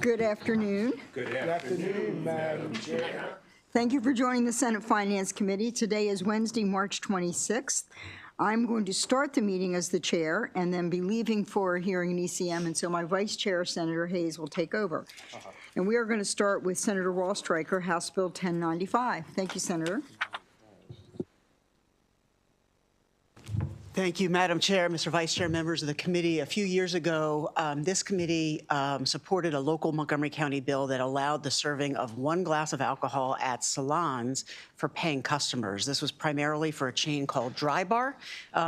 Good afternoon. Good afternoon, Madam Chair. Thank you for joining the Senate Finance Committee. Today is Wednesday, March 26th. I'm going to start the meeting as the chair and then be leaving for a hearing in ECM, and so my vice chair, Senator Hayes, will take over. And we are going to start with Senator Wallstreicher, House Bill 1095. Thank you, Senator. Thank you, Madam Chair, Mr. Vice Chair, members of the committee. A few years ago, this committee supported a local Montgomery County bill that allowed the serving of one glass of alcohol at salons for paying customers. This was primarily for a chain called Dry Bar,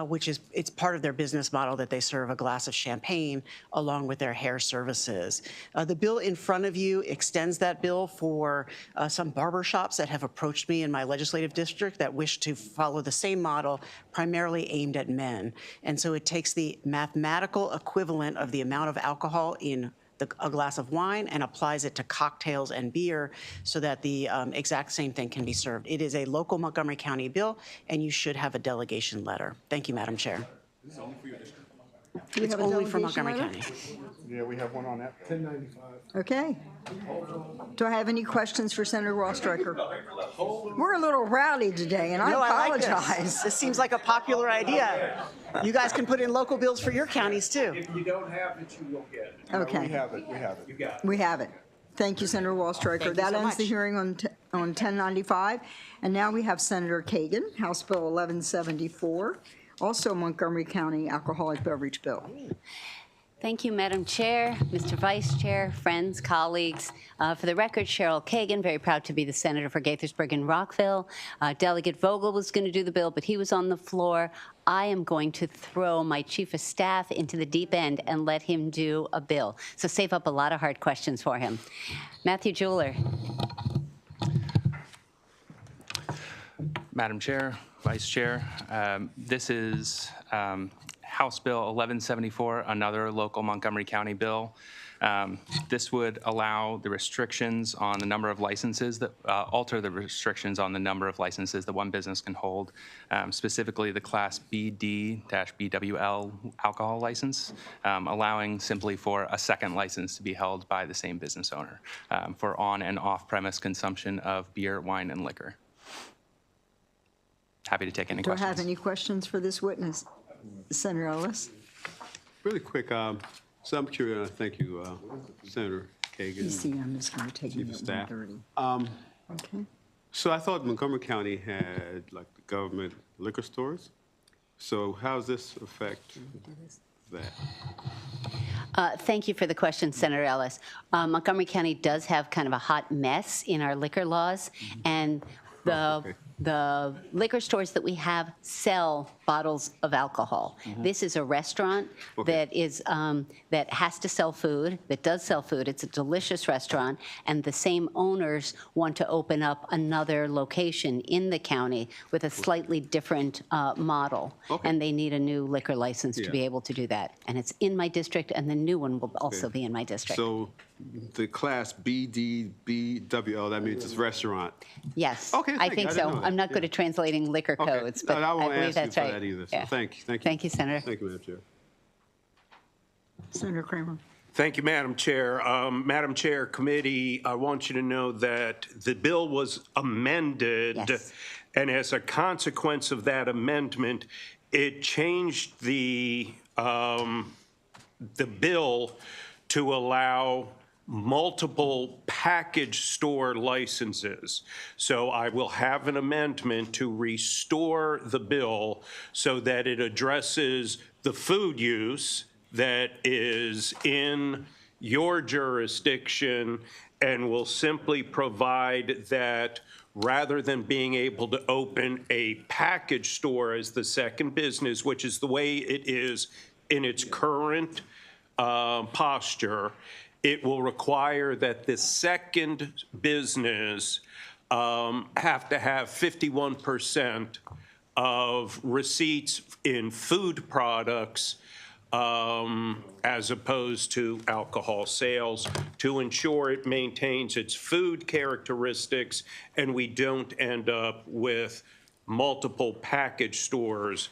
which is it's part of their business model that they serve a glass of champagne along with their hair services. The bill in front of you extends that bill for some barber shops that have approached me in my legislative district that wish to follow the same model, primarily aimed at men. And so it takes the mathematical equivalent of the amount of alcohol in a glass of wine and applies it to cocktails and beer so that the exact same thing can be served. It is a local Montgomery County bill, and you should have a delegation letter. Thank you, Madam Chair. Do we It's have a only for delegation Montgomery letter? County. Yeah, we have one on that. 1095. Okay. Do I have any questions for Senator Wallstreicher? We're a little rowdy today, and I No, I like apologize. this seems like a popular idea. You guys can put in local bills for your counties, too. If you don't have it, you will get it. Okay. We have it, we have it. You got it. We have it. Thank you, Senator Wallstreicher. Thank you That so ends the much. hearing on 1095. And now we have Senator Kagan, House Bill 1174, also Montgomery County Alcoholic Beverage Bill. Thank you, Madam Chair, Mr. Vice Chair, friends, colleagues. For the record, Cheryl Kagan, very proud to be the senator for Gaithersburg and Rockville. Delegate Vogel was going to do the bill, but he was on the floor. I am going to throw my chief of staff into the deep end and let him do a bill. So save up a lot of hard questions for him. Matthew Jeweler. Madam Chair, Vice Chair, this is House Bill 1174, another local Montgomery County bill. This would allow the restrictions on the number of licenses that alter the restrictions on the number of licenses that one business can hold, specifically the Class BD-BWL alcohol license, allowing simply for a second license to be held by the same business owner for on and off-premise consumption of beer, wine, and liquor. Happy to take any Do I questions. have any questions for this witness? Senator Ellis? Really quick, so I'm curious, thank you, Senator Kagan. ECM is going to take me Chief at of Staff. 1:30. Okay. So I thought Montgomery County had like the government liquor stores. So how does this affect that? Thank you for the question, Senator Ellis. Montgomery County does have kind of a hot mess in our liquor laws, and the liquor stores that we have sell bottles of alcohol. This is a restaurant that is that has to sell food, that does sell food. It's a delicious restaurant, and the same owners want to open up another location in the county with a slightly different model, and they need a new liquor license to be able to do that. And it's in my district, and the new one will also be in my district. So the Class BD-BWL, that means it's restaurant. Yes, Okay, I thank you. think I didn't so. know that. I'm not good Yeah. at translating liquor Okay. codes, No, but I I won't believe ask you that's for right. that either. So Yeah. thank you. Thank you, Senator. Thank you, Madam Chair. Senator Kramer? Thank you, Madam Chair. Madam Chair, committee, I want you to know that the bill was amended. Yes. And as a consequence of that amendment, it changed the bill to allow multiple package store licenses. So I will have an amendment to restore the bill so that it addresses the food use that is in your jurisdiction and will simply provide that rather than being able to open a package store as the second business, which is the way it is in its current posture, it will require that the second business have to have 51% of receipts in food products as opposed to alcohol sales to ensure it maintains its food characteristics and we don't end up with multiple package stores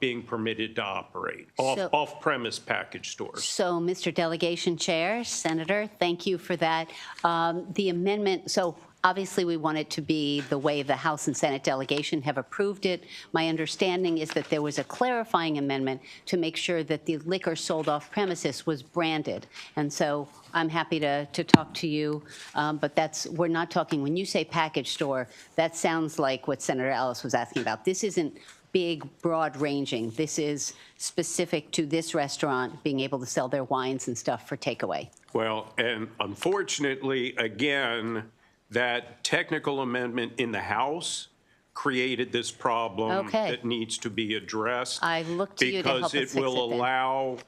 being permitted to operate, So- off-premise package stores. So, Mr. Delegation Chair, Senator, thank you for that. The amendment, so obviously we want it to be the way the House and Senate delegation have approved it. My understanding is that there was a clarifying amendment to make sure that the liquor sold off premises was branded. And so I'm happy to talk to you, but we're not talking, when you say package store, that sounds like what Senator Ellis was asking about. This isn't big, broad-ranging. This is specific to this restaurant being able to sell their wines and stuff for takeaway. Well, and unfortunately, again, that technical amendment in the House created this problem Okay. that needs to be addressed. I look to you to help us Because fix it will it then. allow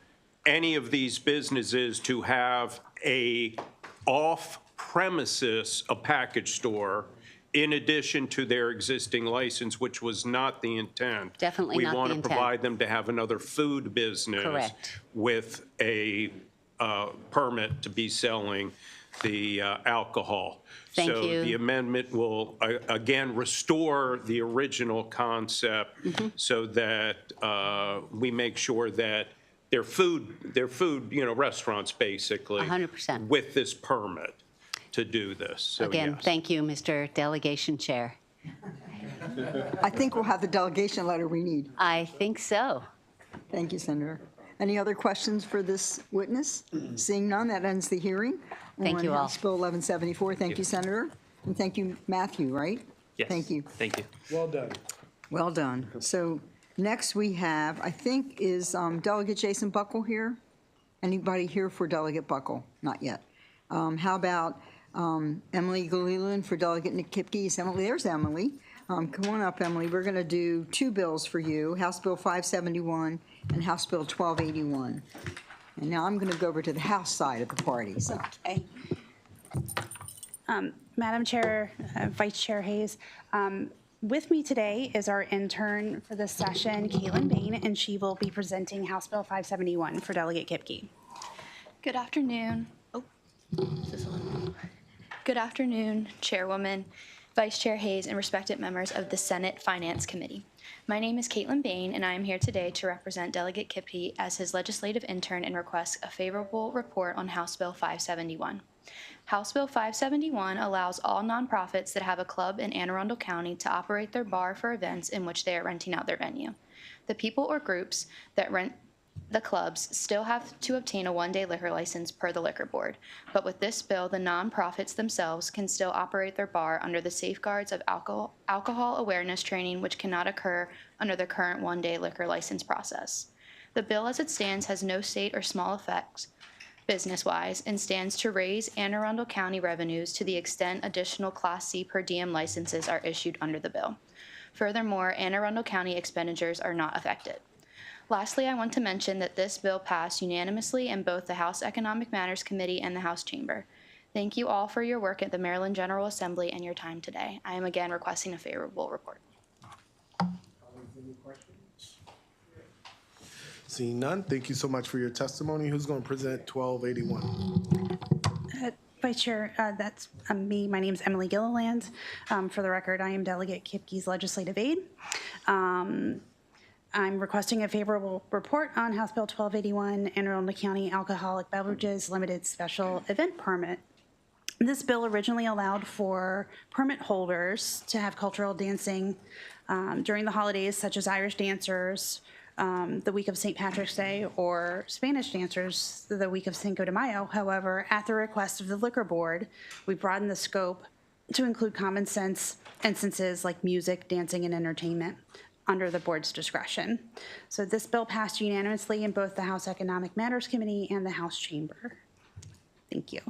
any of these businesses to have a off-premises, a package store, in addition to their existing license, which was not the intent. Definitely not the We want to intent. provide them to have another food business. Correct. With a permit to be selling the alcohol. Thank So you. the amendment will, again, restore the original concept Mm-hmm. so that we make sure that they're food, restaurants, basically. 100%. With this permit to do this. So, Again, yes. thank you, Mr. Delegation Chair. I think we'll have the delegation letter we need. I think so. Thank you, Senator. Any other questions for this witness? Seeing none, that ends the hearing. Thank you On all. House Bill 1174. Thank you, Senator. And thank you, Matthew, right? Yes. Thank you. Thank you. Well done. Well done. So next we have, I think, is Delegate Jason Buckle here? Anybody here for Delegate Buckle? Not yet. How about Emily Galiland for Delegate Nick Kipke? Is Emily? There's Emily. Come on up, Emily. We're going to do two bills for you, House Bill 571 and House Bill 1281. And now I'm going to go over to the House side of the party, so. Okay. Madam Chair, Vice Chair Hayes, with me today is our intern for this session, Caitlin Bain, and she will be presenting House Bill 571 for Delegate Kipke. Good afternoon. Good afternoon, Chairwoman, Vice Chair Hayes, and respected members of the Senate Finance Committee. My name is Caitlin Bain, and I am here today to represent Delegate Kipke as his legislative intern and request a favorable report on House Bill 571. House Bill 571 allows all nonprofits that have a club in Anne Arundel County to operate their bar for events in which they are renting out their venue. The people or groups that rent the clubs still have to obtain a one-day liquor license per the Liquor Board. But with this bill, the nonprofits themselves can still operate their bar under the safeguards of alcohol awareness training, which cannot occur under the current one-day liquor license process. The bill as it stands has no state or small effects business-wise and stands to raise Anne Arundel County revenues to the extent additional Class C per diem licenses are issued under the bill. Furthermore, Anne Arundel County expenditures are not affected. Lastly, I want to mention that this bill passed unanimously in both the House Economic Matters Committee and the House Chamber. Thank you all for your work at the Maryland General Assembly and your time today. I am again requesting a favorable report. Seeing none, thank you so much for your testimony. Who's going to present 1281? Vice Chair, that's me. My name is Emily Gilliland. For the record, I am Delegate Kipke's legislative aide. I'm requesting a favorable report on House Bill 1281, Anne Arundel County Alcoholic Beverages Limited Special Event Permit. This bill originally allowed for permit holders to have cultural dancing during the holidays, such as Irish dancers, the week of St. Patrick's Day, or Spanish dancers the week of Cinco de Mayo. However, at the request of the Liquor Board, we broadened the scope to include common sense instances like music, dancing, and entertainment under the board's discretion. So this bill passed unanimously in both the House Economic Matters Committee and the House Chamber. Thank you.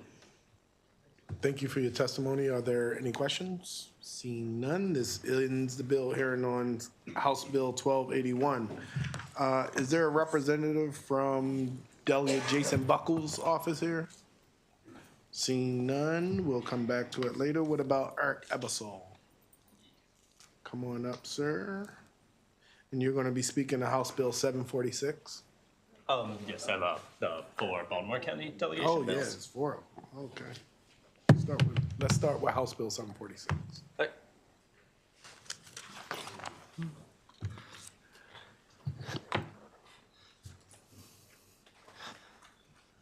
Thank you for your testimony. Are there any questions? Seeing none, this ends the bill hearing on House Bill 1281. Is there a representative from Delegate Jason Buckles' office here? Seeing none, we'll come back to it later. What about Eric Ebersol? Come on up, sir. And you're going to be speaking to House Bill 746? Yes, I'm the for Baltimore County delegation Oh, bills. yes, 4. Okay. Let's start with House Bill 746.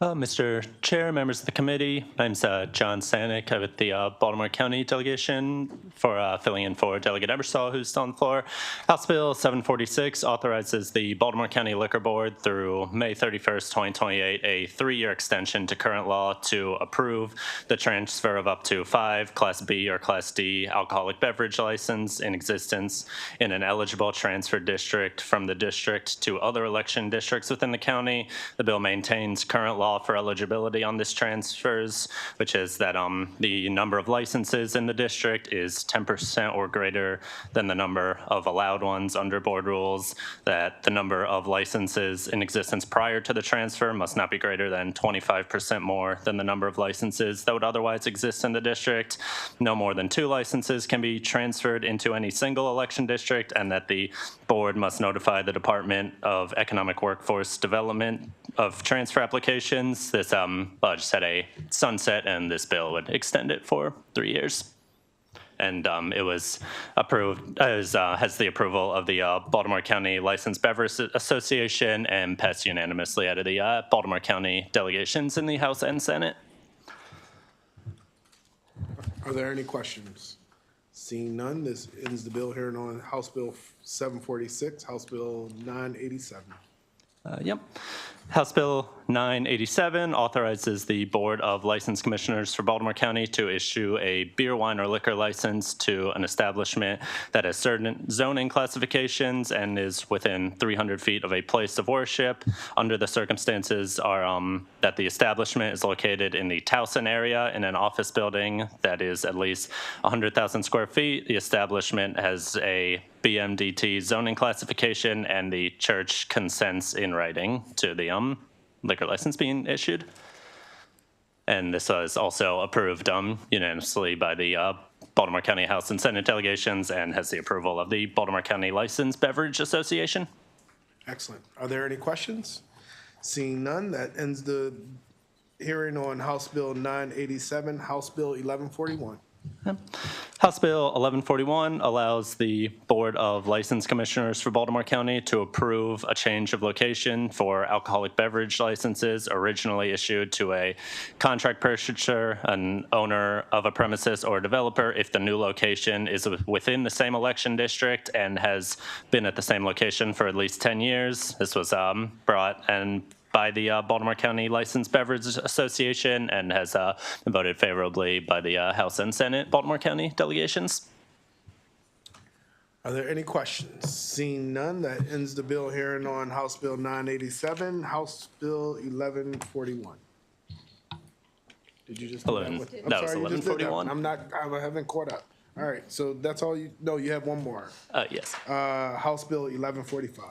Mr. Chair, members of the committee, my name's John Stanek. I'm with the Baltimore County delegation for filling in for Delegate Ebersol, who's still on the floor. House Bill 746 authorizes the Baltimore County Liquor Board through May 31st, 2028, a 3-year extension to current law to approve the transfer of up to 5 Class B or Class D alcoholic beverage license in existence in an eligible transfer district from the district to other election districts within the county. The bill maintains current law for eligibility on this transfers, which is that the number of licenses in the district is 10% or greater than the number of allowed ones under board rules, that the number of licenses in existence prior to the transfer must not be greater than 25% more than the number of licenses that would otherwise exist in the district. No more than 2 licenses can be transferred into any single election district, and that the board must notify the Department of Economic Workforce Development of transfer applications. This just had a sunset, and this bill would extend it for 3 years. And it was approved, has the approval of the Baltimore County Licensed Beverage Association and passed unanimously out of the Baltimore County delegations in the House and Senate. Are there any questions? Seeing none, this ends the bill hearing on House Bill 746, House Bill 987. Yep. House Bill 987 authorizes the Board of License Commissioners for Baltimore County to issue a beer, wine, or liquor license to an establishment that has certain zoning classifications and is within 300 feet of a place of worship under the circumstances are that the establishment is located in the Towson area in an office building that is at least 100,000 square feet. The establishment has a BMDT zoning classification, and the church consents in writing to the liquor license being issued. And this was also approved unanimously by the Baltimore County House and Senate delegations and has the approval of the Baltimore County Licensed Beverage Association. Excellent. Are there any questions? Seeing none, that ends the hearing on House Bill 987, House Bill 1141. House Bill 1141 allows the Board of License Commissioners for Baltimore County to approve a change of location for alcoholic beverage licenses originally issued to a contract purchaser, an owner of a premises, or a developer if the new location is within the same election district and has been at the same location for at least 10 years. This was brought by the Baltimore County Licensed Beverage Association and has been voted favorably by the House and Senate Baltimore County delegations. Are there any questions? Seeing none, that ends the bill hearing on House Bill 987, House Bill 1141. Did you just? That was 1141. I haven't caught up. All right, so that's all you, no, you have one more. Yes. House Bill 1145.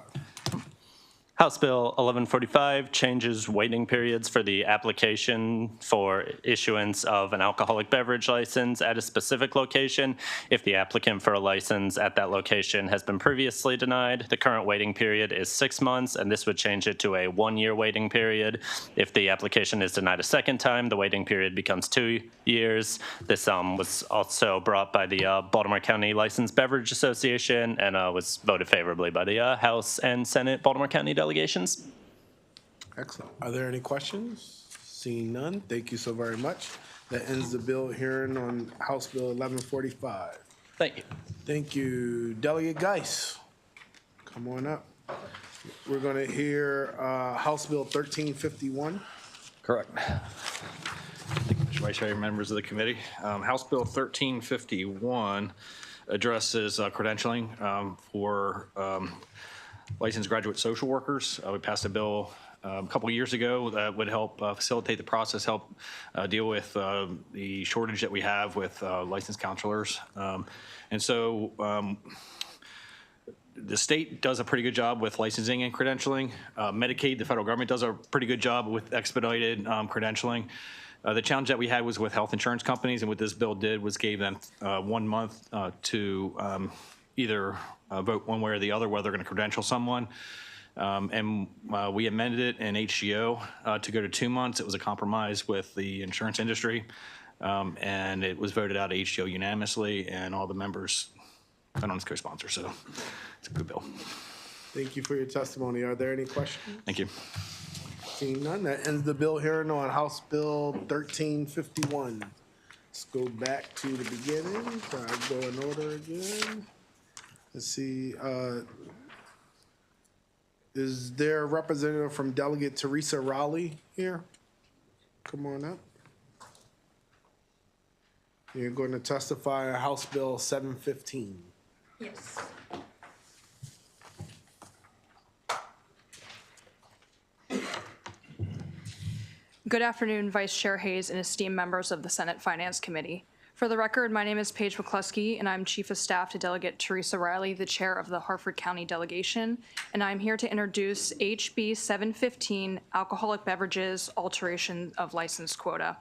House Bill 1145 changes waiting periods for the application for issuance of an alcoholic beverage license at a specific location. If the applicant for a license at that location has been previously denied, the current waiting period is 6 months, and this would change it to a 1-year waiting period. If the application is denied a second time, the waiting period becomes 2 years. This was also brought by the Baltimore County Licensed Beverage Association and was voted favorably by the House and Senate Baltimore County delegations. Excellent. Are there any questions? Seeing none, thank you so very much. That ends the bill hearing on House Bill 1145. Thank you. Thank you. Delegate Geis, come on up. We're going to hear House Bill 1351. Correct. Thank you, Mr. Vice Chair, members of the committee. House Bill 1351 addresses credentialing for licensed graduate social workers. We passed a bill a couple of years ago that would help facilitate the process, help deal with the shortage that we have with licensed counselors. And so the state does a pretty good job with licensing and credentialing. Medicaid, the federal government does a pretty good job with expedited credentialing. The challenge that we had was with health insurance companies, and what this bill did was gave them 1 month to either vote one way or the other whether they're going to credential someone. And we amended it in HGO to go to 2 months. It was a compromise with the insurance industry, and it was voted out of HGO unanimously, and all the members went on as co-sponsor, so it's a good bill. Thank you for your testimony. Are there any questions? Thank you. Seeing none, that ends the bill hearing on House Bill 1351. Let's go back to the beginning, try to go in order again. Let's see, is there a representative from Delegate Teresa Rowley here? Come on up. You're going to testify on House Bill 715. Yes. Good afternoon, Vice Chair Hayes and esteemed members of the Senate Finance Committee. For the record, my name is Paige McCluskey, and I'm Chief of Staff to Delegate Teresa Riley, the Chair of the Harford County Delegation, and I'm here to introduce HB 715, Alcoholic Beverages Alteration of License Quota.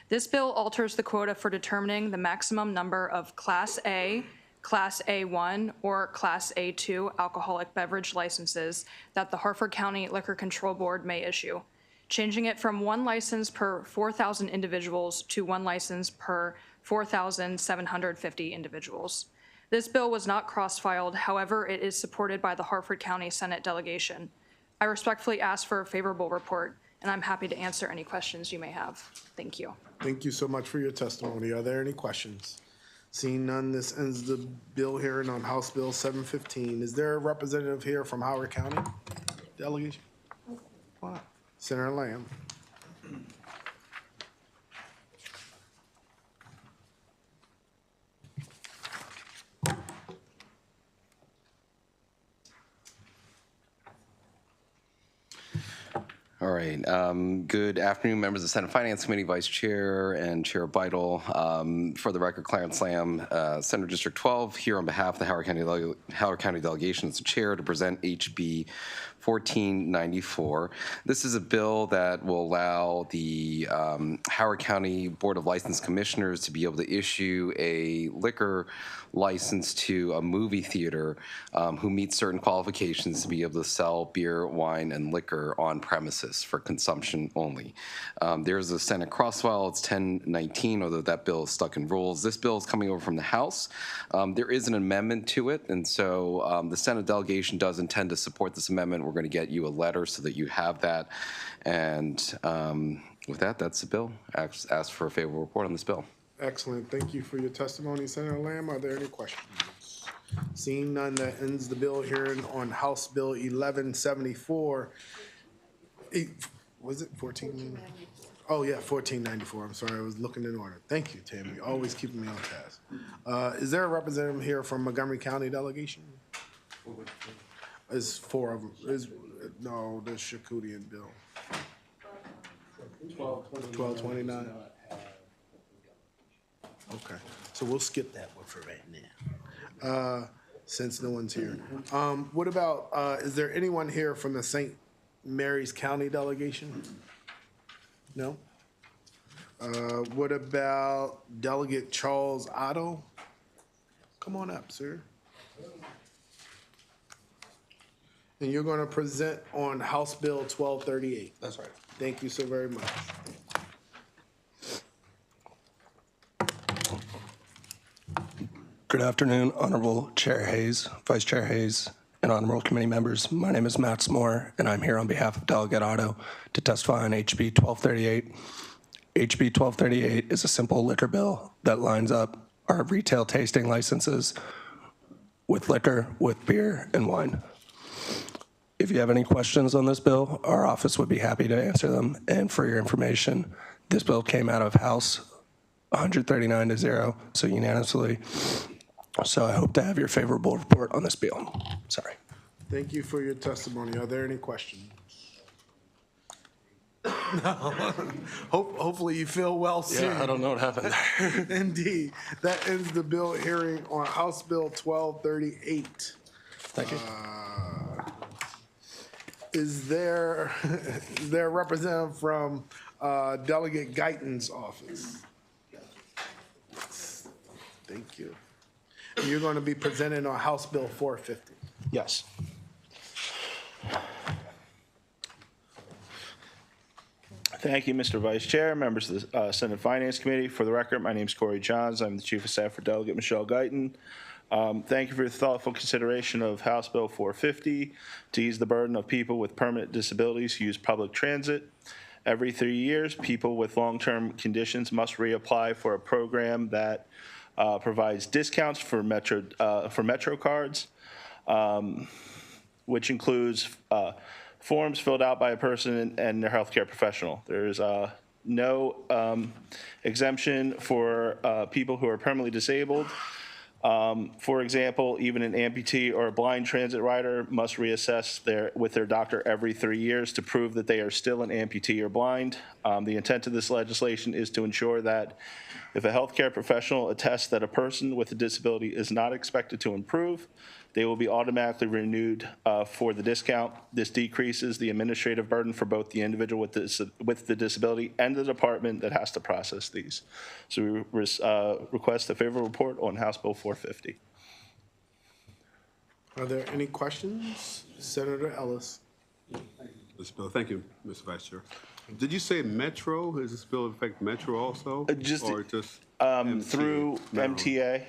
This bill alters the quota for determining the maximum number of Class A, Class A1, or Class A2 alcoholic beverage licenses that the Harford County Liquor Control Board may issue, changing it from one license per 4,000 individuals to one license per 4,750 individuals. This bill was not cross-filed, however, it is supported by the Harford County Senate delegation. I respectfully ask for a favorable report, and I'm happy to answer any questions you may have. Thank you. Thank you so much for your testimony. Are there any questions? Seeing none, this ends the bill hearing on House Bill 715. Is there a representative here from Howard County delegation? Wow. Senator Lamb. All right. Good afternoon, members of the Senate Finance Committee, Vice Chair and Chair Beidel. For the record, Clarence Lamb, Senator District 12, here on behalf of the Howard County Delegation as the Chair to present HB 1494. This is a bill that will allow the Howard County Board of License Commissioners to be able to issue a liquor license to a movie theater who meets certain qualifications to be able to sell beer, wine, and liquor on premises for consumption only. There's a Senate crossfile. It's 1019, although that bill is stuck in rules. This bill is coming over from the House. There is an amendment to it, and so the Senate delegation does intend to support this amendment. We're going to get you a letter so that you have that. And with that, that's the bill. Ask for a favorable report on this bill. Excellent. Thank you for your testimony, Senator Lamb. Are there any questions? Seeing none, that ends the bill hearing on House Bill 1174. Was it 14? Oh, yeah, 1494. I'm sorry, I was looking in order. Thank you, Tammy. Always keeping me on task. Is there a representative here from Montgomery County delegation? There's four of them. No, the Shakutian bill. 1229. Okay, so we'll skip that one for right now, since no one's here. What about, is there anyone here from the St. Mary's County delegation? No? What about Delegate Charles Otto? Come on up, sir. And you're going to present on House Bill 1238. That's right. Thank you so very much. Good afternoon, Honorable Chair Hayes, Vice Chair Hayes, and Honorable Committee members. My name is Matt Smore, and I'm here on behalf of Delegate Otto to testify on HB 1238. HB 1238 is a simple liquor bill that lines up our retail tasting licenses with liquor, with beer, and wine. If you have any questions on this bill, our office would be happy to answer them. And for your information, this bill came out of House 139-0, so unanimously. So I hope to have your favorable report on this bill. Sorry. Thank you for your testimony. Are there any questions? Hopefully you feel well soon. Yeah, I don't know what happened. Indeed. That ends the bill hearing on House Bill 1238. Thank you. Is there a representative from Delegate Guyton's office? Thank you. You're going to be presenting on House Bill 450. Yes. Thank you, Mr. Vice Chair, members of the Senate Finance Committee. For the record, my name is Corey Johns. I'm the Chief of Staff for Delegate Michelle Guyton. Thank you for your thoughtful consideration of House Bill 450 to ease the burden of people with permanent disabilities who use public transit. Every 3 years, people with long-term conditions must reapply for a program that provides discounts for Metro cards, which includes forms filled out by a person and their healthcare professional. There's no exemption for people who are permanently disabled. For example, even an amputee or a blind transit rider must reassess with their doctor every 3 years to prove that they are still an amputee or blind. The intent of this legislation is to ensure that if a healthcare professional attests that a person with a disability is not expected to improve, they will be automatically renewed for the discount. This decreases the administrative burden for both the individual with the disability and the department that has to process these. So we request a favorable report on House Bill 450. Are there any questions? Senator Ellis. This bill, thank you, Mr. Vice Chair. Did you say Metro? Does this bill affect Metro also? Or just through MTA.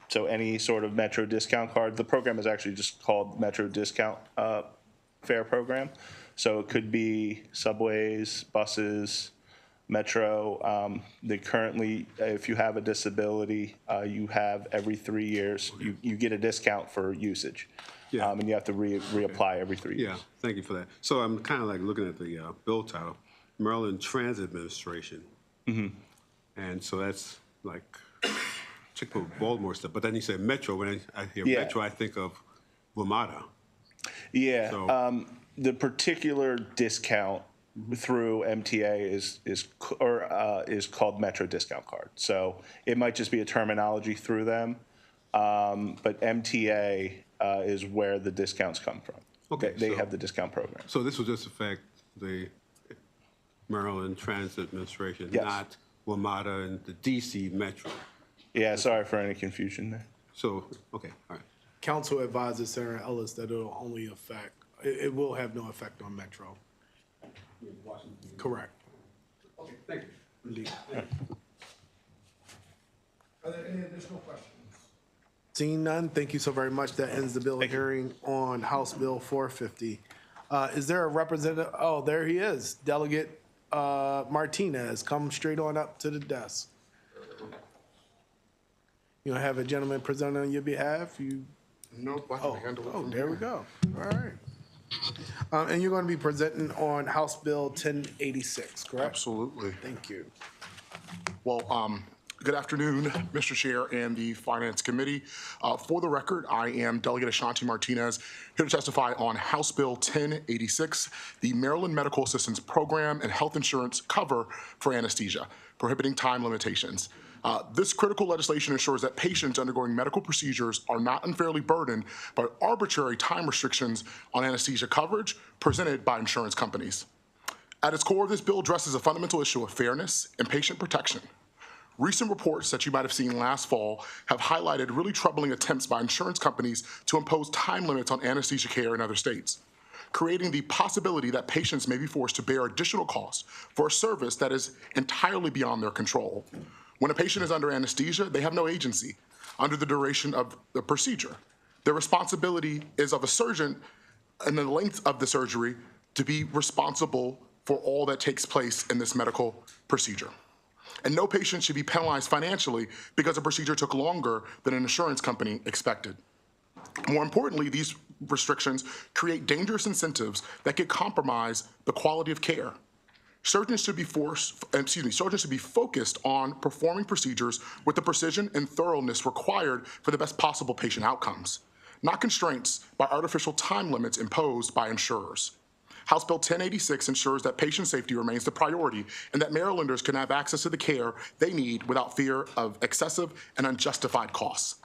So any sort of Metro discount card. The program is actually just called Metro Discount Fare Program. So it could be subways, buses, Metro. They currently, if you have a disability, you have every 3 years, you get a discount for usage. Yeah. And you have to reapply every 3 years. Yeah, thank you for that. So I'm kind of like looking at the bill title, Maryland Transit Administration. Mm-hmm. And so that's like typical Baltimore stuff. But then you say Metro. When I hear Metro, I think of WMATA. Yeah. So, the particular discount through MTA is called Metro Discount Card. So it might just be a terminology through them, but MTA is where the discounts come from. Okay, They have the discount program. So this will just affect the Maryland Transit Administration, Yes. not WMATA and the DC Metro. Yeah, sorry for any confusion there. So, okay, all right. Council advises Senator Ellis that it'll only affect, it will have no effect on Metro. Correct. Okay, thank you. Indeed. Are there any additional questions? Seeing none, thank you so very much. That ends the bill hearing on House Bill 450. Is there a representative? Oh, there he is. Delegate Martinez, come straight on up to the desk. You don't have a gentleman present on your behalf? Nope, I can handle it. Oh, there we go. All right. And you're going to be presenting on House Bill 1086, correct? Absolutely. Thank you. Well, good afternoon, Mr. Chair and the Finance Committee. For the record, I am Delegate Ashanti Martinez, here to testify on House Bill 1086, the Maryland Medical Assistance Program and Health Insurance Cover for Anesthesia, prohibiting time limitations. This critical legislation ensures that patients undergoing medical procedures are not unfairly burdened by arbitrary time restrictions on anesthesia coverage presented by insurance companies. At its core, this bill addresses a fundamental issue of fairness and patient protection. Recent reports that you might have seen last fall have highlighted really troubling attempts by insurance companies to impose time limits on anesthesia care in other states, creating the possibility that patients may be forced to bear additional costs for a service that is entirely beyond their control. When a patient is under anesthesia, they have no agency under the duration of the procedure. Their responsibility is of a surgeon and the length of the surgery to be responsible for all that takes place in this medical procedure. And no patient should be penalized financially because a procedure took longer than an insurance company expected. More importantly, these restrictions create dangerous incentives that could compromise the quality of care. Surgeons should be focused on performing procedures with the precision and thoroughness required for the best possible patient outcomes, not constraints by artificial time limits imposed by insurers. House Bill 1086 ensures that patient safety remains the priority and that Marylanders can have access to the care they need without fear of excessive and unjustified costs.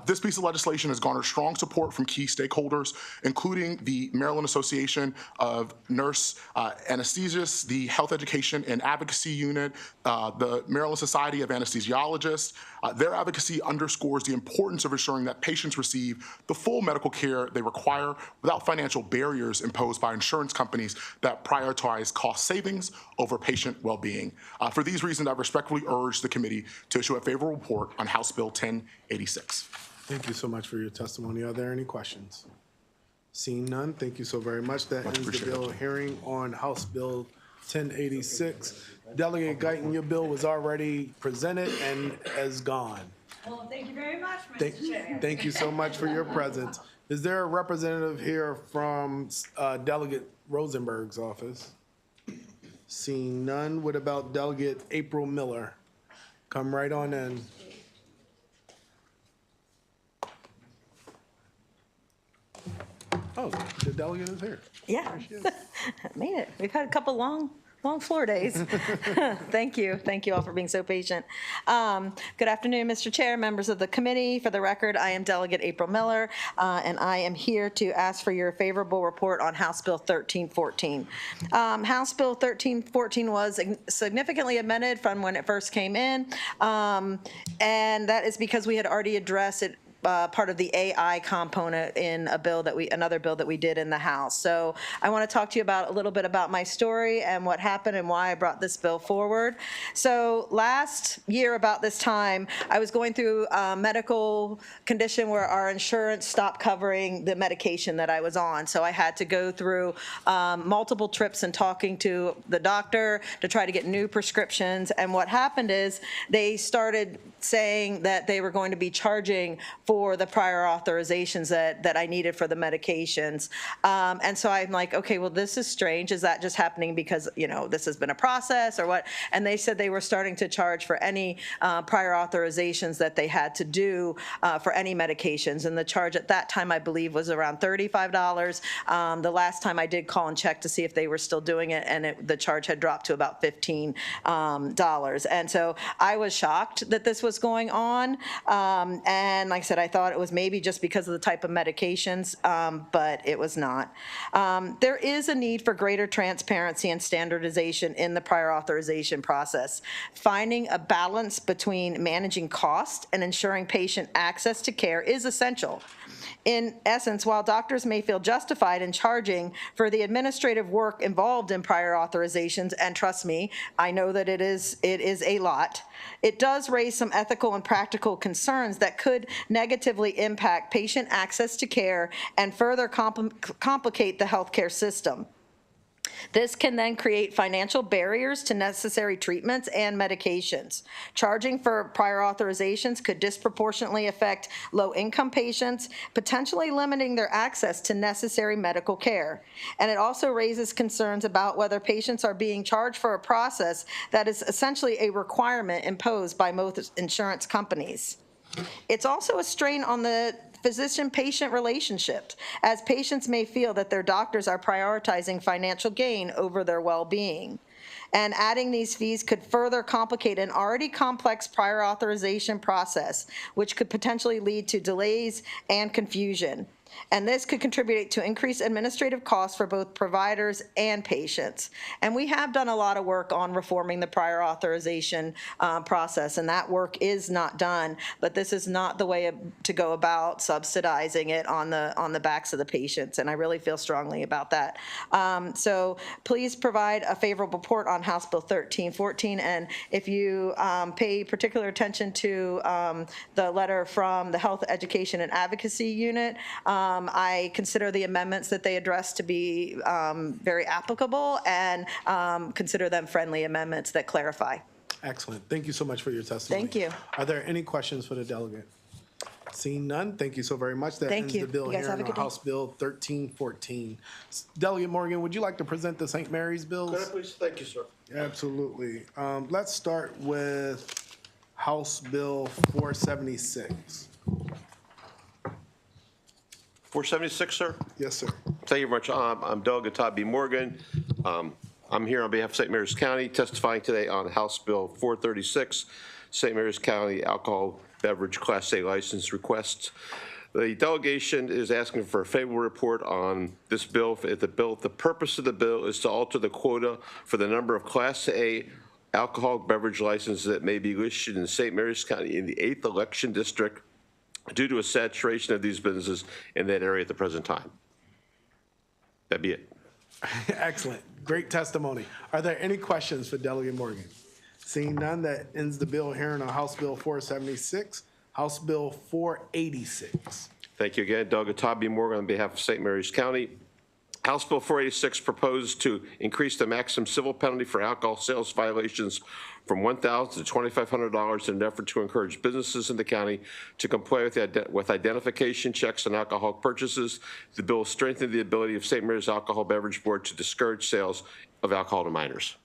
This piece of legislation has garnered strong support from key stakeholders, including the Maryland Association of Nurse Anesthesists, the Health Education and Advocacy Unit, the Maryland Society of Anesthesiologists, Their advocacy underscores the importance of ensuring that patients receive the full medical care they require without financial barriers imposed by insurance companies that prioritize cost savings over patient well-being. For these reasons, I respectfully urge the committee to issue a favorable report on House Bill 1086. Thank you so much for your testimony. Are there any questions? Seeing none, thank you so very much. That ends the bill hearing on House Bill 1086. Delegate Guyton, your bill was already presented and is gone. Well, thank you very much, Mr. Chair. Thank you so much for your presence. Is there a representative here from Delegate Rosenberg's office? Seeing none, what about Delegate April Miller? Come right on in. Oh, the delegate is here. Yeah, made it. We've had a couple long floor days. Thank you all for being so patient. Good afternoon, Mr. Chair, members of the committee. For the record, I am Delegate April Miller, and I am here to ask for your favorable report on House Bill 1314. House Bill 1314 was significantly amended from when it first came in, and that is because we had already addressed it part of the AI component in another bill that we did in the House. So I want to talk to you a little bit about my story and what happened and why I brought this bill forward. So last year about this time, I was going through a medical condition where our insurance stopped covering the medication that I was on. So I had to go through multiple trips and talking to the doctor to try to get new prescriptions. And what happened is they started saying that they were going to be charging for the prior authorizations that I needed for the medications. And so I'm like, okay, well, this is strange. Is that just happening because, this has been a process or what? And they said they were starting to charge for any prior authorizations that they had to do for any medications. And the charge at that time, I believe, was around $35. The last time I did call and check to see if they were still doing it, and the charge had dropped to about $15. And so I was shocked that this was going on. And like I said, I thought it was maybe just because of the type of medications, but it was not. There is a need for greater transparency and standardization in the prior authorization process. Finding a balance between managing cost and ensuring patient access to care is essential. In essence, while doctors may feel justified in charging for the administrative work involved in prior authorizations, and trust me, I know that it is a lot, it does raise some ethical and practical concerns that could negatively impact patient access to care and further complicate the healthcare system. This can then create financial barriers to necessary treatments and medications. Charging for prior authorizations could disproportionately affect low-income patients, potentially limiting their access to necessary medical care. And it also raises concerns about whether patients are being charged for a process that is essentially a requirement imposed by most insurance companies. It's also a strain on the physician-patient relationship, as patients may feel that their doctors are prioritizing financial gain over their well-being. And adding these fees could further complicate an already complex prior authorization process, which could potentially lead to delays and confusion. And this could contribute to increased administrative costs for both providers and patients. And we have done a lot of work on reforming the prior authorization process, and that work is not done. But this is not the way to go about subsidizing it on the backs of the patients, and I really feel strongly about that. So please provide a favorable report on House Bill 1314, and if you pay particular attention to the letter from the Health, Education, and Advocacy Unit, I consider the amendments that they address to be very applicable and consider them friendly amendments that clarify. Excellent. Thank you so much for your testimony. Thank you. Are there any questions for the delegate? Seeing none, thank you so very much. That Thank ends you. the bill You guys have hearing a on good day. House Bill 1314. Delegate Morgan, would you like to present the St. Mary's bills? Could I please? Thank you, sir. Absolutely. Let's start with House Bill 476. 476, sir? Yes, sir. Thank you very much. I'm Delegate Todd B. Morgan. I'm here on behalf of St. Mary's County testifying today on House Bill 436, St. Mary's County Alcohol Beverage Class A license requests. The delegation is asking for a favorable report on this bill. The purpose of the bill is to alter the quota for the number of Class A alcoholic beverage licenses that may be issued in St. Mary's County in the 8th election district due to a saturation of these businesses in that area at the present time. That'd be it. Excellent. Great testimony. Are there any questions for Delegate Morgan? Seeing none, that ends the bill hearing on House Bill 476. House Bill 486. Thank you again. Delegate Todd B. Morgan on behalf of St. Mary's County. House Bill 486 proposed to increase the maximum civil penalty for alcohol sales violations from $1,000 to $2,500 in an effort to encourage businesses in the county to comply with identification checks on alcoholic purchases. The bill strengthened the ability of St. Mary's Alcohol Beverage Board to discourage sales of alcohol to minors.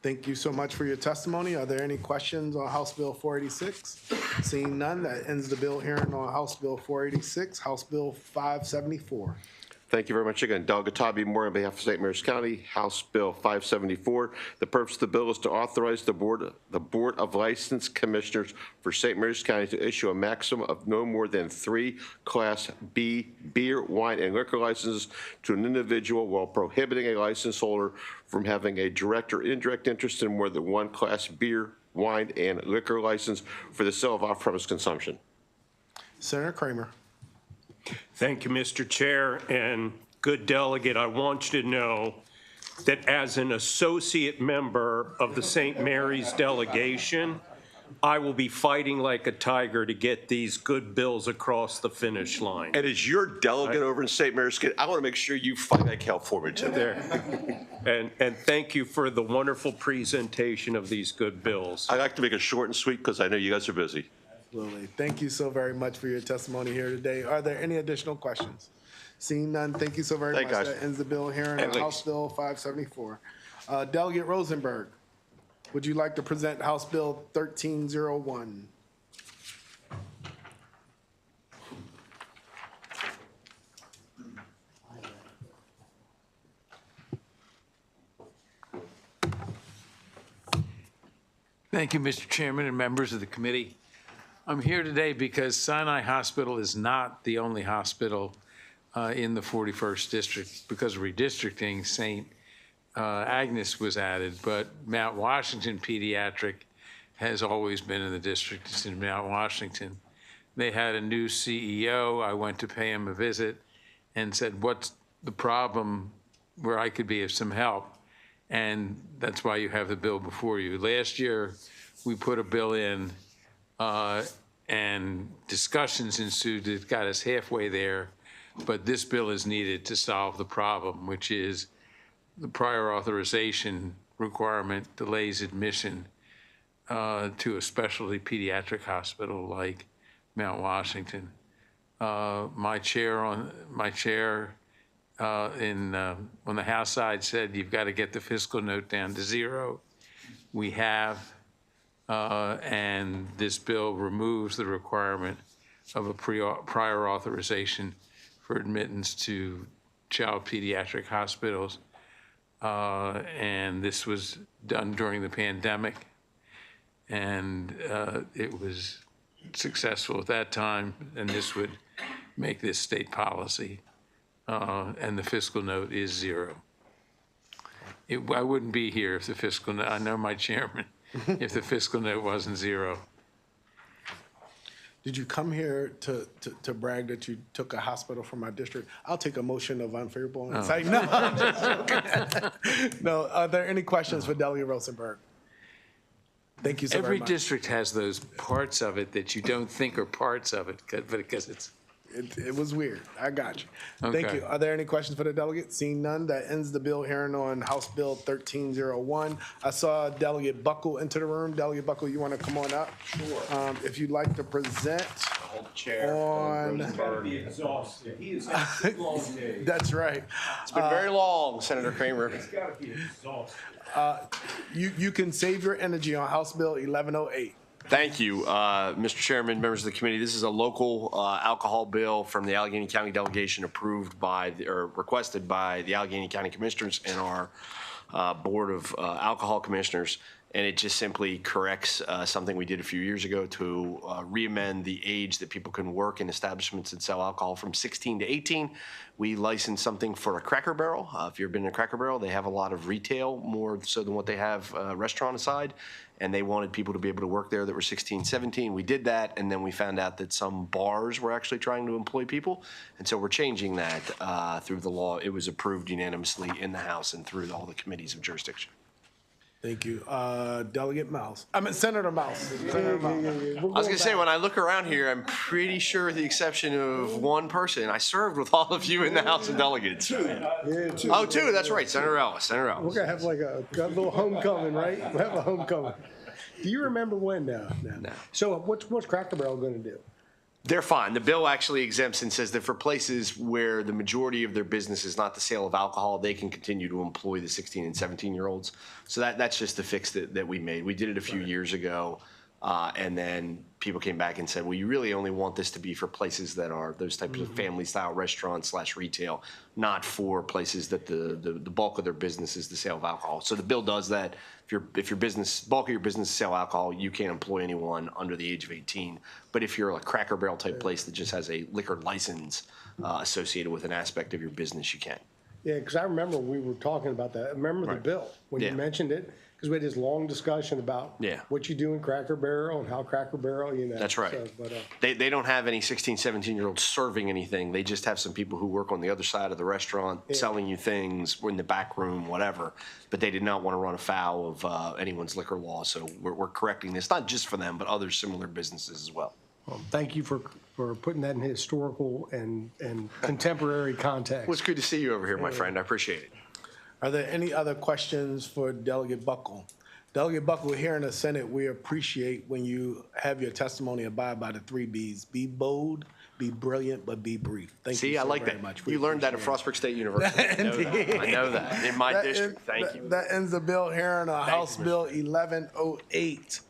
Thank you so much for your testimony. Are there any questions on House Bill 486? Seeing none, that ends the bill hearing on House Bill 486. House Bill 574. Thank you very much again. Delegate Todd B. Moore on behalf of St. Mary's County, House Bill 574. The purpose of the bill is to authorize the Board of License Commissioners for St. Mary's County to issue a maximum of no more than 3 Class B beer, wine, and liquor licenses to an individual while prohibiting a license holder from having a direct or indirect interest in more than 1 Class beer, wine, and liquor license for the sale of off-premise consumption. Senator Kramer. Thank you, Mr. Chair, and good delegate. I want you to know that as an associate member of the St. Mary's delegation, I will be fighting like a tiger to get these good bills across the finish line. And as your delegate over in St. Mary's County, I want to make sure you fight like hell for me too. There. And thank you for the wonderful presentation of these good bills. I like to make it short and sweet because I know you guys are busy. Absolutely. Thank you so very much for your testimony here today. Are there any additional questions? Seeing none, thank you so very much. Guys. That ends the bill hearing on House Bill 574. Delegate Rosenberg, would you like to present House Bill 1301? Thank you, Mr. Chairman and members of the committee. I'm here today because Sinai Hospital is not the only hospital in the 41st District. Because of redistricting, St. Agnes was added, but Mount Washington Pediatric has always been in the district. It's in Mount Washington. They had a new CEO. I went to pay him a visit and said, what's the problem where I could be of some help? And that's why you have the bill before you. Last year, we put a bill in and discussions ensued that got us halfway there, but this bill is needed to solve the problem, which is the prior authorization requirement delays admission to a specialty pediatric hospital like Mount Washington. My chair on the House side said you've got to get the fiscal note down to 0. We have. And this bill removes the requirement of a prior authorization for admittance to child pediatric hospitals. And this was done during the pandemic. And it was successful at that time, and this would make this state policy. And the fiscal note is 0. I wouldn't be here if the fiscal note, I know my chairman, if the fiscal note wasn't 0. Did you come here to brag that you took a hospital from my district? I'll take a motion of unfavorable insight. No, I'm just joking. No, are there any questions for Delegate Rosenberg? Thank you so very much. Every district has those parts of it that you don't think are parts of it, but because it's. It was weird. I got you. Okay. Thank you. Are there any questions for the delegate? Seeing none, that ends the bill hearing on House Bill 1301. I saw Delegate Buckle into the room. Delegate Buckle, you want to come on up? Sure. If you'd like to present on. He is a long day. That's right. It's been very long, Senator Kramer. It's got to be exhausting. You can save your energy on House Bill 1108. Thank you, Mr. Chairman, members of the committee. This is a local alcohol bill from the Allegheny County delegation approved by, or requested by the Allegheny County Commissioners and our Board of Alcohol Commissioners. And it just simply corrects something we did a few years ago to re-amend the age that people can work in establishments that sell alcohol from 16 to 18. We licensed something for a Cracker Barrel. If you've been in a Cracker Barrel, they have a lot of retail, more so than what they have restaurant aside. And they wanted people to be able to work there that were 16, 17. We did that, and then we found out that some bars were actually trying to employ people. And so we're changing that through the law. It was approved unanimously in the House and through all the committees of jurisdiction. Thank you. Delegate Mouse. Senator Mouse. Senator Mouse. I was going to say, when I look around here, I'm pretty sure, with the exception of one person, I served with all of you in the House of Delegates. Yeah, two. Oh, two, that's right, Senator Ellis. Senator Ellis. We're gonna have like a little homecoming, right? We'll have a homecoming. Do you remember when? No. So what's Cracker Barrel gonna do? They're fine. The bill actually exempts and says that for places where the majority of their business is not the sale of alcohol, they can continue to employ the 16 and 17-year-olds. So that's just the fix that we made. We did it a few years ago, and then people came back and said, well, you really only want this to be for places that are those types of family-style restaurants / retail, not for places that the bulk of their business is the sale of alcohol. So the bill does that. If your business, bulk of your business is sell alcohol, you can't employ anyone under the age of 18. But if you're a Cracker Barrel type place that just has a liquor license associated with an aspect of your business, you can. Yeah, because I remember we were talking about that. I remember the bill when you mentioned it, because we had this long discussion about what you do in Cracker Barrel and how Cracker Barrel, That's right. So, but, they don't have any 16, 17-year-olds serving anything. They just have some people who work on the other side of the restaurant selling you things in the back room, whatever. But they did not want to run afoul of anyone's liquor law. So we're correcting this, not just for them, but other similar businesses as well. Well, thank you for putting that in historical and contemporary context. Well, it's good to see you over here, my friend. I appreciate it. Are there any other questions for Delegate Buckle? Delegate Buckle, here in the Senate, we appreciate when you have your testimony abide by the 3 Bs. Be bold, be brilliant, but be brief. Thank you I so like very that. much. You learned that at Frostburg State University. I know that. In my district. Thank you. That ends the bill here on House Bill 1108.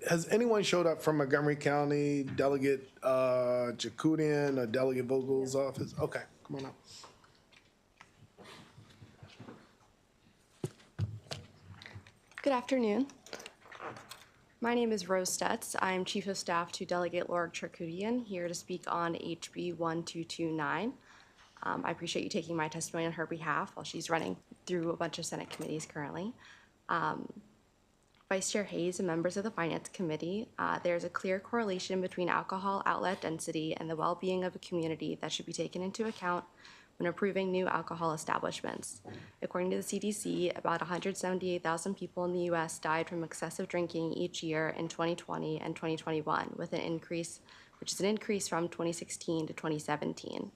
Has anyone showed up from Montgomery County, Delegate Jakudian or Delegate Vogel's office? Okay, come on up. Good afternoon. My name is Rose Stetz. I am Chief of Staff to Delegate Laura Charkudian, here to speak on HB 1229. I appreciate you taking my testimony on her behalf while she's running through a bunch of Senate committees currently. Vice Chair Hayes and members of the Finance Committee, there's a clear correlation between alcohol outlet density and the well-being of a community that should be taken into account when approving new alcohol establishments. According to the CDC, about 178,000 people in the U.S. died from excessive drinking each year in 2020 and 2021, which is an increase from 2016 to 2017.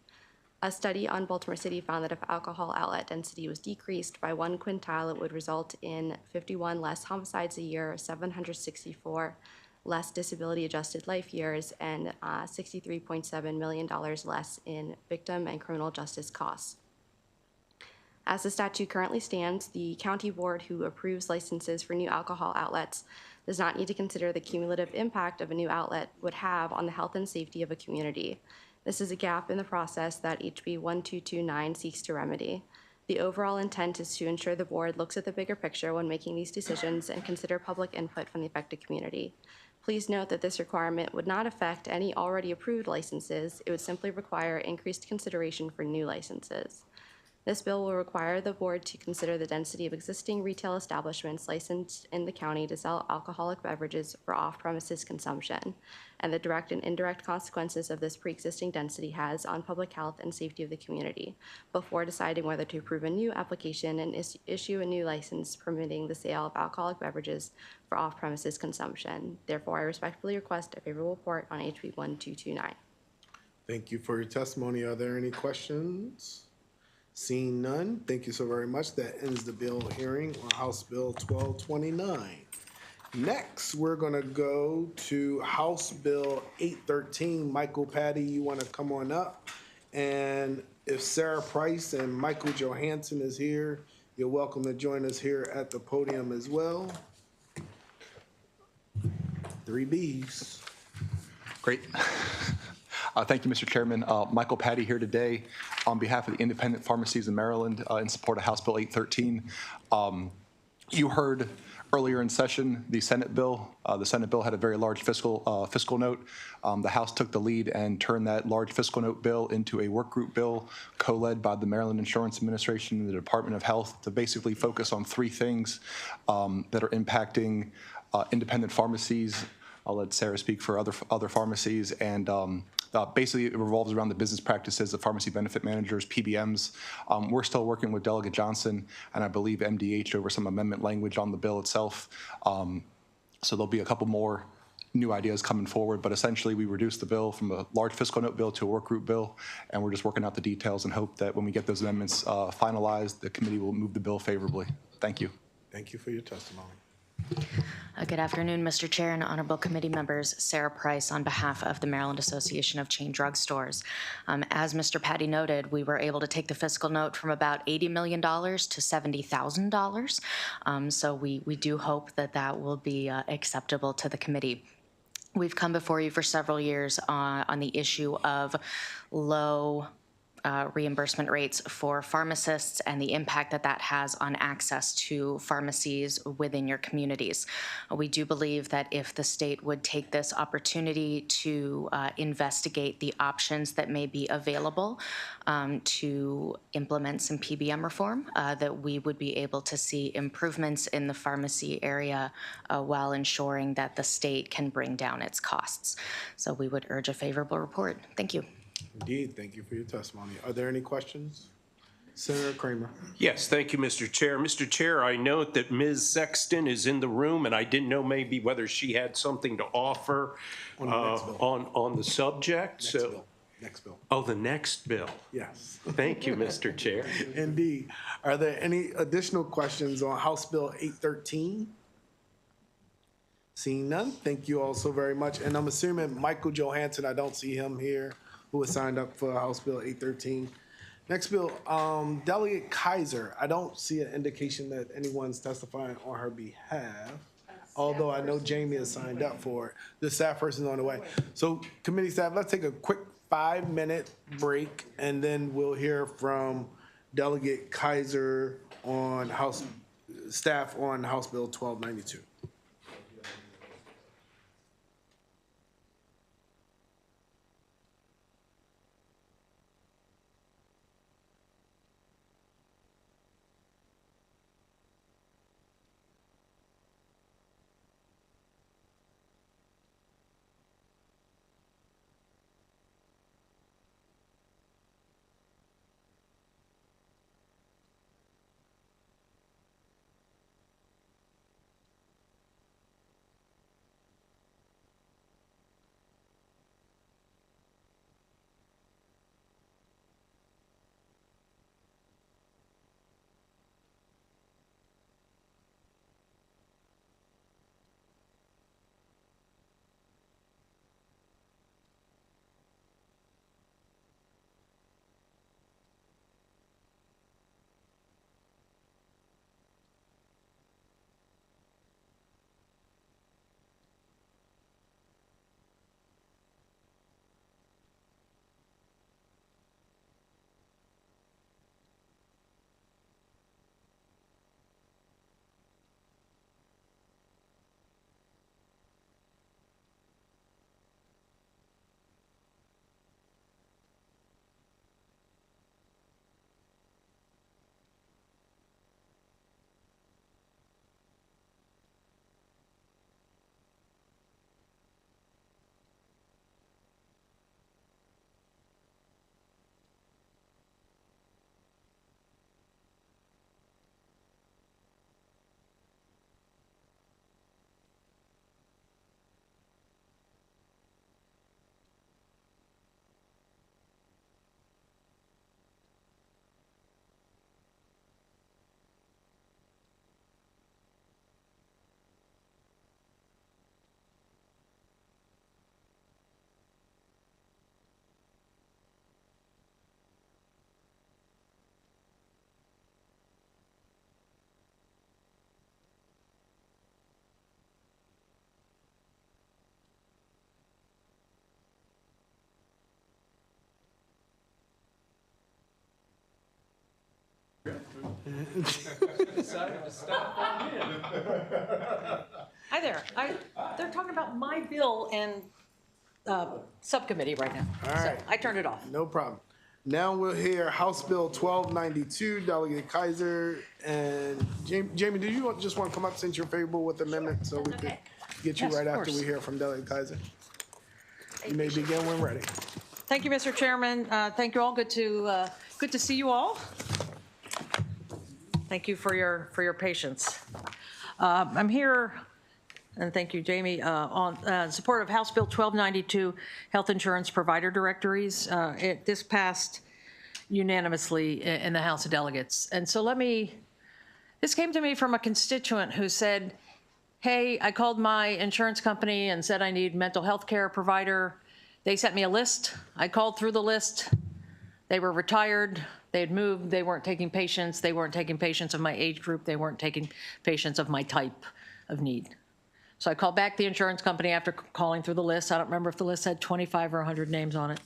A study on Baltimore City found that if alcohol outlet density was decreased by 1 quintile, it would result in 51 less homicides a year, 764 less disability-adjusted life years, and $63.7 million less in victim and criminal justice costs. As the statute currently stands, the county board who approves licenses for new alcohol outlets does not need to consider the cumulative impact of a new outlet would have on the health and safety of a community. This is a gap in the process that HB 1229 seeks to remedy. The overall intent is to ensure the board looks at the bigger picture when making these decisions and consider public input from the affected community. Please note that this requirement would not affect any already approved licenses. It would simply require increased consideration for new licenses. This bill will require the board to consider the density of existing retail establishments licensed in the county to sell alcoholic beverages for off-premises consumption, and the direct and indirect consequences of this pre-existing density has on public health and safety of the community before deciding whether to approve a new application and issue a new license permitting the sale of alcoholic beverages for off-premises consumption. Therefore, I respectfully request a favorable report on HB 1229. Thank you for your testimony. Are there any questions? Seeing none, thank you so very much. That ends the bill hearing on House Bill 1229. Next, we're going to go to House Bill 813. Michael Patty, you want to come on up? And if Sarah Price and Michael Johansson is here, you're welcome to join us here at the podium as well. 3 Bs. Great. Thank you, Mr. Chairman. Michael Patty here today on behalf of the Independent Pharmacies of Maryland in support of House Bill 813. You heard earlier in session the Senate bill. The Senate bill had a very large fiscal note. The House took the lead and turned that large fiscal note bill into a work group bill co-led by the Maryland Insurance Administration and the Department of Health to basically focus on three things that are impacting independent pharmacies. I'll let Sarah speak for other pharmacies, and basically it revolves around the business practices of pharmacy benefit managers, PBMs. We're still working with Delegate Johnson and I believe MDH over some amendment language on the bill itself. So there'll be a couple more new ideas coming forward, but essentially we reduced the bill from a large fiscal note bill to a work group bill, and we're just working out the details and hope that when we get those amendments finalized, the committee will move the bill favorably. Thank you. Thank you for your testimony. Good afternoon, Mr. Chair and honorable committee members. Sarah Price on behalf of the Maryland Association of Chain Drug Stores. As Mr. Patty noted, we were able to take the fiscal note from about $80 million to $70,000. So we do hope that that will be acceptable to the committee. We've come before you for several years on the issue of low reimbursement rates for pharmacists and the impact that that has on access to pharmacies within your communities. We do believe that if the state would take this opportunity to investigate the options that may be available to implement some PBM reform, that we would be able to see improvements in the pharmacy area while ensuring that the state can bring down its costs. So we would urge a favorable report. Thank you. Indeed, thank you for your testimony. Are there any questions? Senator Kramer. Yes, thank you, Mr. Chair. Mr. Chair, I note that Ms. Sexton is in the room, and I didn't know maybe whether she had something to offer on the subject. Next bill. Oh, the next bill. Yes. Thank you, Mr. Chair. Indeed. Are there any additional questions on House Bill 813? Seeing none, thank you all so very much. And I'm assuming Michael Johansson, I don't see him here, who was signed up for House Bill 813. Next bill, Delegate Kaiser. I don't see an indication that anyone's testifying on her behalf, although I know Jamie has signed up for it. The staff person's on the way. So committee staff, let's take a quick 5-minute break, and then we'll hear from Delegate Kaiser on staff on House Bill 1292. Decided to stop on in. Hi there. They're talking about my bill and subcommittee right now. All right. So I turned it off. No problem. Now we'll hear House Bill 1292, Delegate Kaiser and Jamie, do you just want to come up since you're favorable with the amendment so we can get you Yes, right of after course. we hear from Delegate Kaiser? You may begin when ready. Thank you, Mr. Chairman. Thank you all. Good to see you all. Thank you for your patience. I'm here, and thank you, Jamie, on support of House Bill 1292, Health Insurance Provider Directories. This passed unanimously in the House of Delegates. And so this came to me from a constituent who said, hey, I called my insurance company and said I need mental health care provider. They sent me a list. I called through the list. They were retired. They had moved. They weren't taking patients. They weren't taking patients of my age group. They weren't taking patients of my type of need. So I called back the insurance company after calling through the list. I don't remember if the list had 25 or 100 names on it.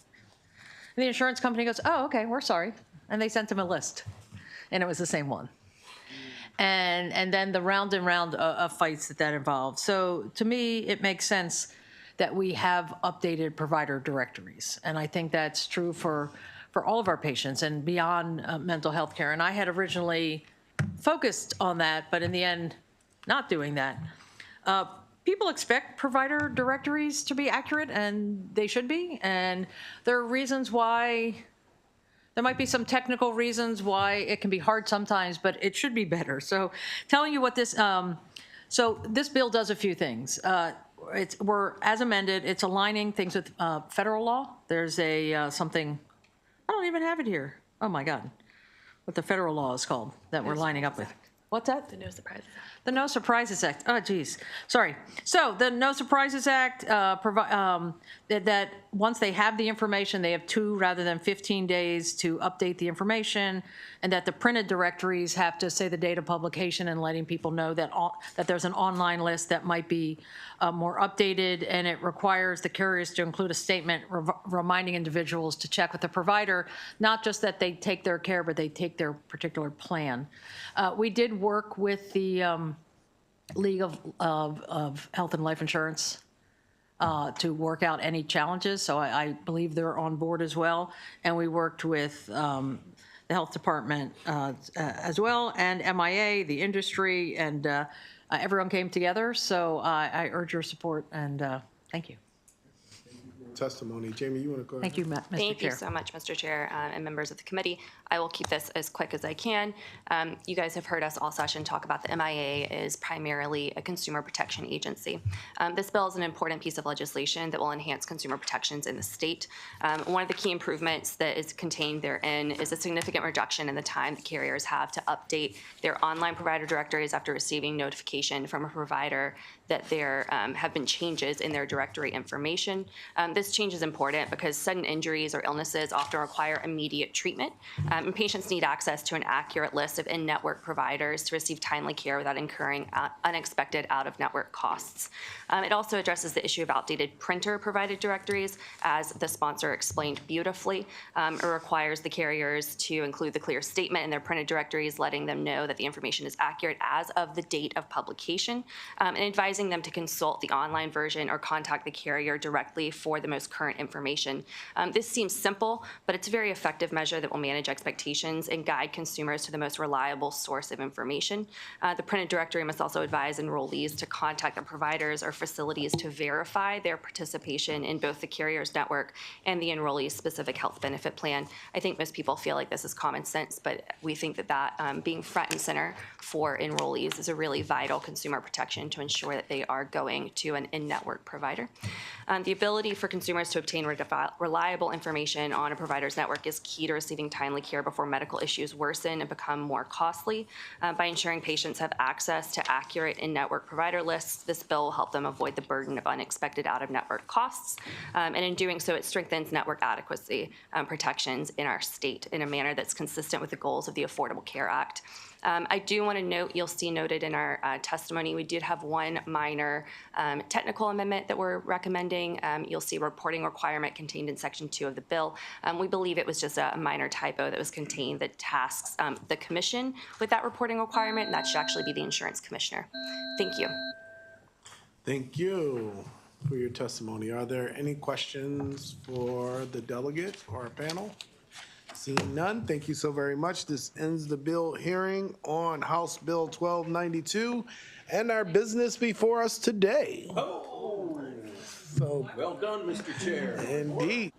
And the insurance company goes, oh, okay, we're sorry. And they sent them a list. And it was the same one. And then the round and round of fights that involved. So to me, it makes sense that we have updated provider directories. And I think that's true for all of our patients and beyond mental health care. And I had originally focused on that, but in the end, not doing that. People expect provider directories to be accurate, and they should be. And there are reasons why, there might be some technical reasons why it can be hard sometimes, but it should be better. So telling you what this, so this bill does a few things. We're, as amended, it's aligning things with federal law. There's something, I don't even have it here. Oh my God, what the federal law is called that we're lining up with. What's that? The No Surprises Act. The No Surprises Act. Oh, geez. Sorry. So the No Surprises Act, that once they have the information, they have 2 rather than 15 days to update the information, and that the printed directories have to say the date of publication and letting people know that there's an online list that might be more updated, and it requires the carriers to include a statement reminding individuals to check with the provider, not just that they take their care, but they take their particular plan. We did work with the League of Health and Life Insurance to work out any challenges, so I believe they're on board as well. And we worked with the health department as well, and MIA, the industry, and everyone came together. So I urge your support, and thank you. Testimony. Jamie, you want to go ahead? Thank you, Mr. Chair. Thank you so much, Mr. Chair, and members of the committee. I will keep this as quick as I can. You guys have heard us all session talk about the MIA is primarily a consumer protection agency. This bill is an important piece of legislation that will enhance consumer protections in the state. One of the key improvements that is contained therein is a significant reduction in the time the carriers have to update their online provider directories after receiving notification from a provider that there have been changes in their directory information. This change is important because sudden injuries or illnesses often require immediate treatment, and patients need access to an accurate list of in-network providers to receive timely care without incurring unexpected out-of-network costs. It also addresses the issue of outdated printer-provided directories, as the sponsor explained beautifully. It requires the carriers to include the clear statement in their printed directories, letting them know that the information is accurate as of the date of publication, and advising them to consult the online version or contact the carrier directly for the most current information. This seems simple, but it's a very effective measure that will manage expectations and guide consumers to the most reliable source of information. The printed directory must also advise enrollees to contact the providers or facilities to verify their participation in both the carrier's network and the enrollee's specific health benefit plan. I think most people feel like this is common sense, but we think that being front and center for enrollees is a really vital consumer protection to ensure that they are going to an in-network provider. The ability for consumers to obtain reliable information on a provider's network is key to receiving timely care before medical issues worsen and become more costly. By ensuring patients have access to accurate in-network provider lists, this bill will help them avoid the burden of unexpected out-of-network costs. And in doing so, it strengthens network adequacy protections in our state in a manner that's consistent with the goals of the Affordable Care Act. I do want to note, you'll see noted in our testimony, we did have one minor technical amendment that we're recommending. You'll see reporting requirement contained in Section 2 of the bill. We believe it was just a minor typo that was contained that tasks the commission with that reporting requirement, and that should actually be the insurance commissioner. Thank you. Thank you for your testimony. Are there any questions for the delegate or our panel? Seeing none, thank you so very much. This ends the bill hearing on House Bill 1292 and our business before us today. Oh, So, well done, Mr. Chair. indeed.